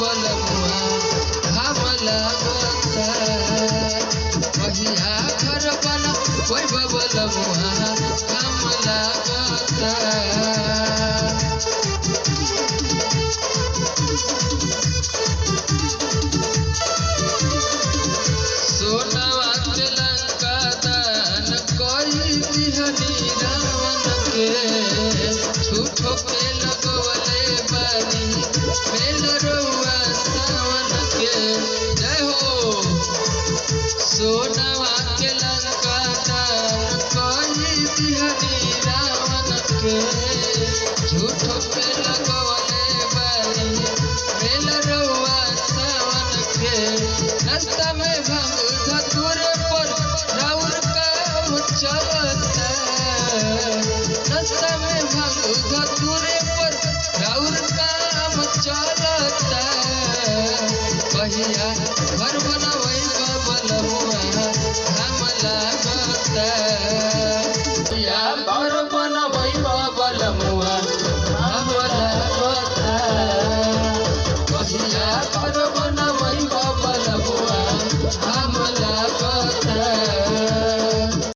बलमुआ घाम लागता कहिया घर बना कोई बलमुआ घाम लागता सोनवा के लंका दान कोई दिहनी रावण के झूठो पे लगवले बानी मेल रउआ सावन के जय हो सोनवा के लंका दान कोई दिहनी रावण के झूठो पे लगवले बानी मेल रउआ सावन के रास्ता में भंग धतूरे पर राउर काम चलता रास्ता में भंग धतूरे पर राउर काम चलता कहिया घर बनावे बलमुआ घाम लागता